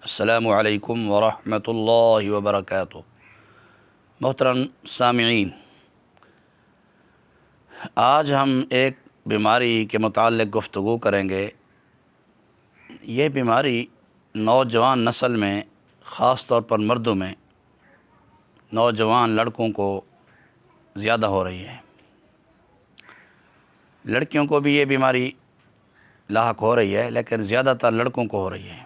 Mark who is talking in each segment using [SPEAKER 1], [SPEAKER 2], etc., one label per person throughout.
[SPEAKER 1] السلام علیکم ورحمۃ اللہ وبرکاتہ۔ محترم سامعین، آج ہم ایک بیماری کے متعلق گفتگو کریں گے۔ یہ بیماری نوجوان نسل میں، خاص طور پر مردوں میں، نوجوان لڑکوں کو زیادہ ہو رہی ہے۔ لڑکیوں کو بھی یہ بیماری لاحق ہو رہی ہے، لیکن زیادہ تر لڑکوں کو ہو رہی ہے۔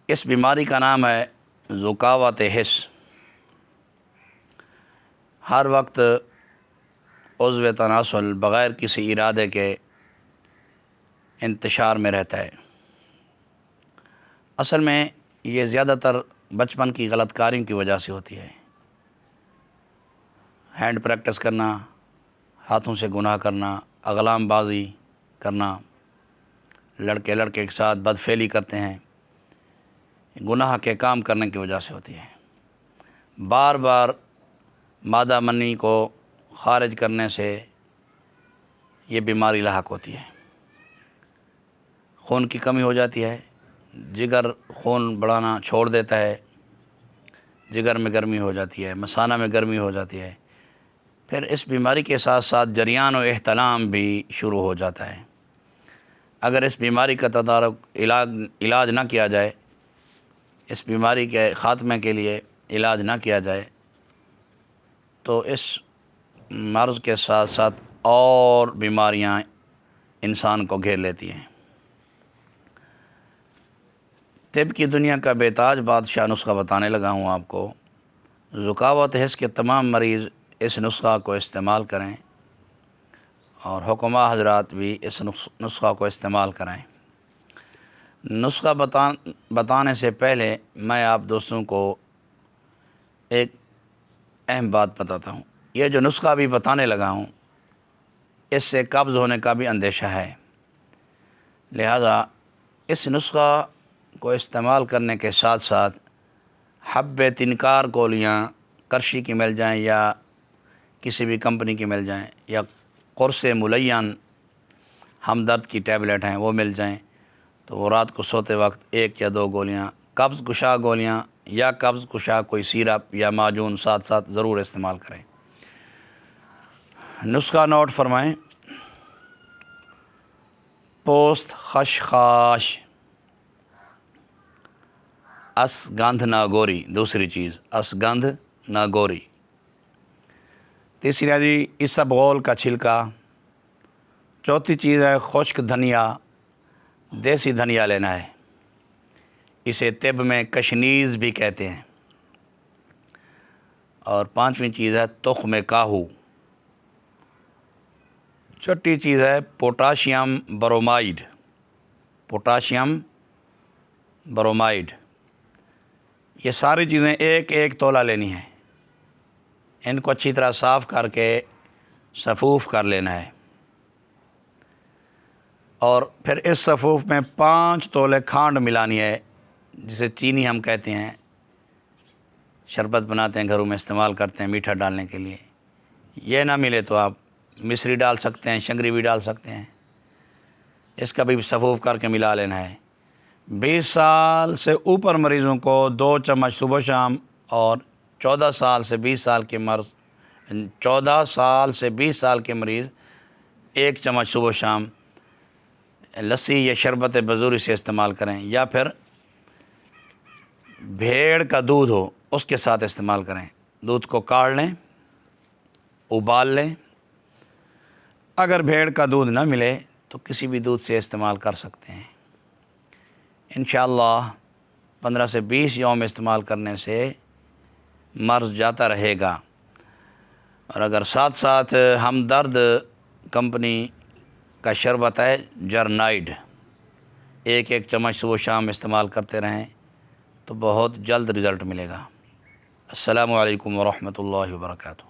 [SPEAKER 1] اس بیماری کا نام ہے ذکاوت حس۔ ہر وقت عضو تناسل بغیر کسی ارادے کے انتشار میں رہتا ہے۔ اصل میں یہ زیادہ تر بچپن کی غلط کاریوں کی وجہ سے ہوتی ہے۔ ہینڈ پریکٹس کرنا، ہاتھوں سے گناہ کرنا، اغلام بازی کرنا، لڑکے کے ساتھ بدفعلی کرتے ہیں، گناہ کے کام کرنے کی وجہ سے ہوتی ہے۔ بار بار مادہ منی کو خارج کرنے سے یہ بیماری لاحق ہوتی ہے۔ خون کی کمی ہو جاتی ہے، جگر خون بڑھانا چھوڑ دیتا ہے، جگر میں گرمی ہو جاتی ہے، مثانہ میں گرمی ہو جاتی ہے۔ پھر اس بیماری کے ساتھ ساتھ جریان و احتلام بھی شروع ہو جاتا ہے۔ اگر اس بیماری کا علاج نہ کیا جائے، اس بیماری کے خاتمے کے لیے علاج نہ کیا جائے، تو اس مرض کے ساتھ ساتھ اور بیماریاں انسان کو گھیر لیتی ہیں۔ طب کی دنیا کا بے تاج بادشاہ نسخہ بتانے لگا ہوں آپ کو۔ ذکاوت حس کے تمام مریض اس نسخہ کو استعمال کریں، اور حکماء حضرات بھی اس نسخہ کو استعمال کریں۔ نسخہ بتانے سے پہلے میں آپ دوستوں کو ایک اہم بات بتاتا ہوں۔ یہ جو نسخہ بھی بتانے لگا ہوں، اس سے قبض ہونے کا بھی اندیشہ ہے، لہذا اس نسخہ کو استعمال کرنے کے ساتھ ساتھ حب تنکار گولیاں کرشی کی مل جائیں یا کسی بھی کمپنی کی مل جائیں، یا قرص ملین ہمدرد کی ٹیبلٹ ہیں وہ مل جائیں، تو وہ رات کو سوتے وقت 1 یا 2 گولیاں، قبض کشا گولیاں یا قبض کشا کوئی سیرپ یا معجون ساتھ ساتھ ضرور استعمال کریں۔ نسخہ نوٹ فرمائیں۔ پوست خشخاش، اسگندھ ناگوری، دوسری چیز اسگندھ ناگوری۔ تیسری ہے اسبغول کا چھلکا۔ چوتھی چیز ہے خشک دھنیا، دیسی دھنیا لینا ہے، اسے طب میں کشنیز بھی کہتے ہیں۔ اور 5ویں چیز ہے تخم کاہو۔ چھٹی چیز ہے پوٹاشیم برومائڈ۔ پوٹاشیم برومائڈ، یہ ساری چیزیں 1 تولہ لینی ہے۔ ان کو اچھی طرح صاف کر کے صفوف کر لینا ہے، اور پھر اس صفوف میں 5 تولے کھانڈ ملانی ہے، جسے چینی ہم کہتے ہیں۔ شربت بناتے ہیں گھروں میں، استعمال کرتے ہیں میٹھا ڈالنے کے لیے۔ یہ نہ ملے تو آپ مصری ڈال سکتے ہیں، شنگری بھی ڈال سکتے ہیں۔ اس کا بھی صفوف کر کے ملا لینا ہے۔ 20 سال سے اوپر مریضوں کو 2 چمچ صبح شام، اور 14 سال سے 20 سال کے مریض 1 چمچ صبح شام لسی یا شربت بزوری سے استعمال کریں، یا پھر بھیڑ کا دودھ ہو اس کے ساتھ استعمال کریں۔ دودھ کو کاڑھ لیں، ابال لیں۔ اگر بھیڑ کا دودھ نہ ملے تو کسی بھی دودھ سے استعمال کر سکتے ہیں۔ انشاءاللہ 15 سے 20 یوم استعمال کرنے سے مرض جاتا رہے گا۔ اور اگر ساتھ ساتھ ہمدرد کمپنی کا شربت ہے جرنائڈ، 1 چمچ صبح شام استعمال کرتے رہیں تو بہت جلد رزلٹ ملے گا۔ السلام علیکم ورحمۃ اللہ وبرکاتہ۔